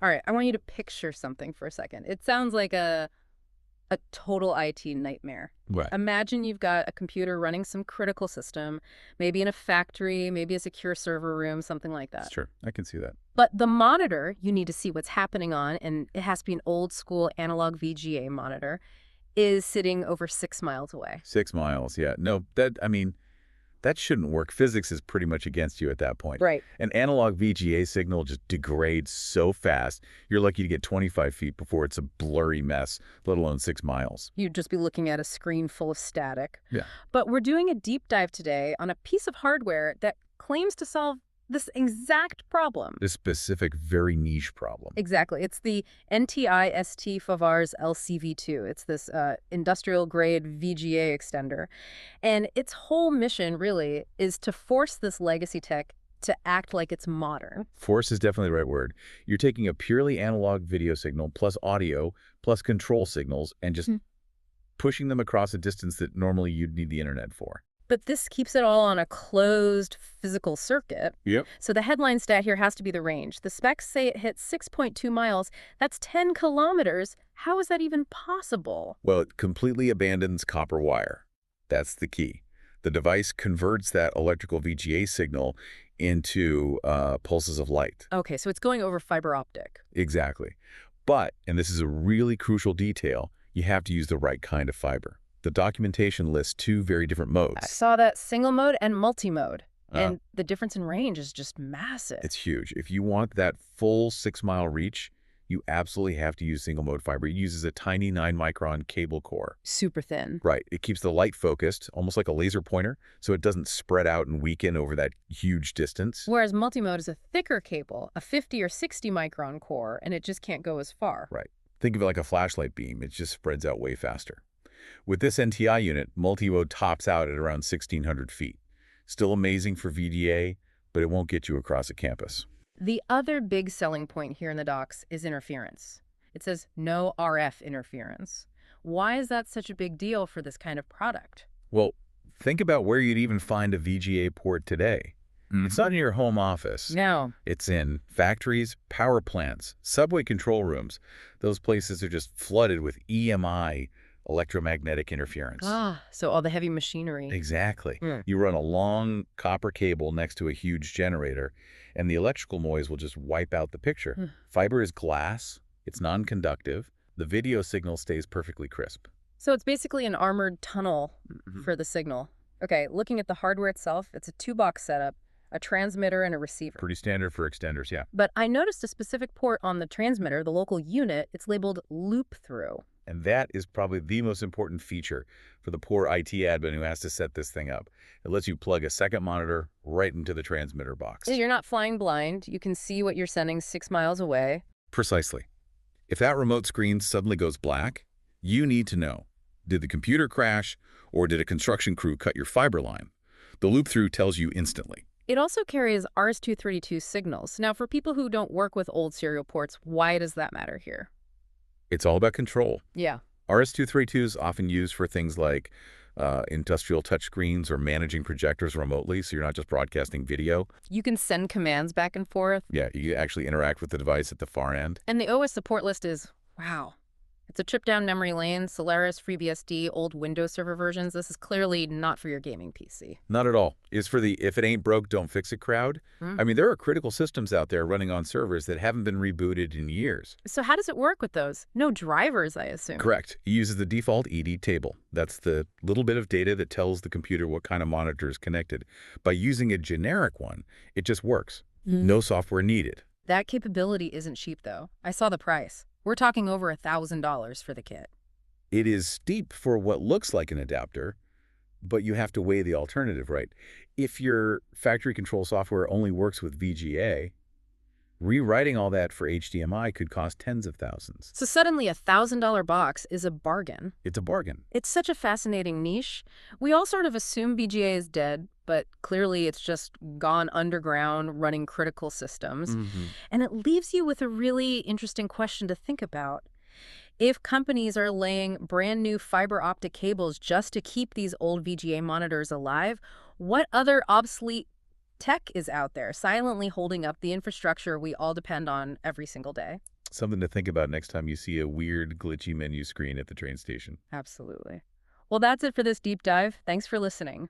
All right, I want you to picture something for a second. It sounds like a total IT nightmare. Right. Imagine you've got a computer running some critical system, maybe in a factory, maybe a secure server room, something like that. Sure, I can see that. But the monitor you need to see what's happening on, and it has to be an old school analog VGA monitor, is sitting over 6 miles away. 6 miles, yeah. No, that shouldn't work. Physics is pretty much against you at that point. Right. An analog VGA signal just degrades so fast, you're lucky to get 25 feet before it's a blurry mess, let alone 6 miles. You'd just be looking at a screen full of static. Yeah. But we're doing a deep dive today on a piece of hardware that claims to solve this exact problem. This specific, very niche problem. Exactly. It's the NTI ST-FOVARS-LC-V2. It's this industrial-grade VGA extender. And its whole mission, really, is to force this legacy tech to act like it's modern. Force is definitely the right word. You're taking a purely analog video signal plus audio plus control signals and just pushing them across a distance that normally you'd need the internet for. But this keeps it all on a closed physical circuit. Yep. So the headline stat here has to be the range. The specs say it hits 6.2 miles. That's 10 kilometers. How is that even possible? Well, it completely abandons copper wire. That's the key. The device converts that electrical VGA signal into pulses of light. Okay, so it's going over fiber optic. Exactly. But, and this is a really crucial detail, you have to use the right kind of fiber. The documentation lists 2 very different modes. I saw that single mode and multi-mode. And the difference in range is just massive. It's huge. If you want that full 6-mile reach, you absolutely have to use single mode fiber. It uses a tiny 9-micron cable core. Super thin. Right. It keeps the light focused, almost like a laser pointer, so it doesn't spread out and weaken over that huge distance. Whereas multimode is a thicker cable, a 50 or 60 micron core, and it just can't go as far. Right. Think of it like a flashlight beam. It just spreads out way faster. With this NTI unit, multimode tops out at around 1,600 feet. Still amazing for VGA, but it won't get you across a campus. The other big selling point here in the docs is interference. It says no RF interference. Why is that such a big deal for this kind of product? Well, think about where you'd even find a VGA port today. It's not in your home office. No. It's in factories, power plants, subway control rooms. Those places are just flooded with EMI, electromagnetic interference. So all the heavy machinery. Exactly. You run a long copper cable next to a huge generator, and the electrical noise will just wipe out the picture. Fiber is glass. It's non-conductive. The video signal stays perfectly crisp. So it's basically an armored tunnel for the signal. Okay, looking at the hardware itself, it's a 2-box setup, a transmitter and a receiver. Pretty standard for extenders, yeah. But I noticed a specific port on the transmitter, the local unit. It's labeled loop-through. And that is probably the most important feature for the poor IT admin who has to set this thing up. It lets you plug a second monitor right into the transmitter box. You're not flying blind. You can see what you're sending 6 miles away. Precisely. If that remote screen suddenly goes black, you need to know, did the computer crash or did a construction crew cut your fiber line? The loop-through tells you instantly. It also carries RS-232 signals. Now, for people who don't work with old serial ports, why does that matter here? It's all about control. Yeah. RS-232 is often used for things like industrial touchscreens or managing projectors remotely, so you're not just broadcasting video. You can send commands back and forth. Yeah, you actually interact with the device at the far end. And the OS support list is, wow. It's a trip down memory lane, Solaris, FreeBSD, old Windows Server versions. This is clearly not for your gaming PC. Not at all. It's for the if it ain't broke, don't fix it crowd. I mean, there are critical systems out there running on servers that haven't been rebooted in years. So how does it work with those? No drivers, I assume. Correct. It uses the default ED table. That's the little bit of data that tells the computer what kind of monitor is connected. By using a generic one, it just works. No software needed. That capability isn't cheap, though. I saw the price. We're talking over $1,000 for the kit. It is steep for what looks like an adapter, but you have to weigh the alternative, right? If your factory control software only works with VGA, rewriting all that for HDMI could cost tens of thousands. So suddenly a $1,000 box is a bargain. It's a bargain. It's such a fascinating niche. We all sort of assume VGA is dead, but clearly it's just gone underground running critical systems. And it leaves you with a really interesting question to think about. If companies are laying brand new fiber optic cables just to keep these old VGA monitors alive, what other obsolete tech is out there silently holding up the infrastructure we all depend on every single day? Something to think about next time you see a weird, glitchy menu screen at the train station. Absolutely. Well, that's it for this deep dive. Thanks for listening.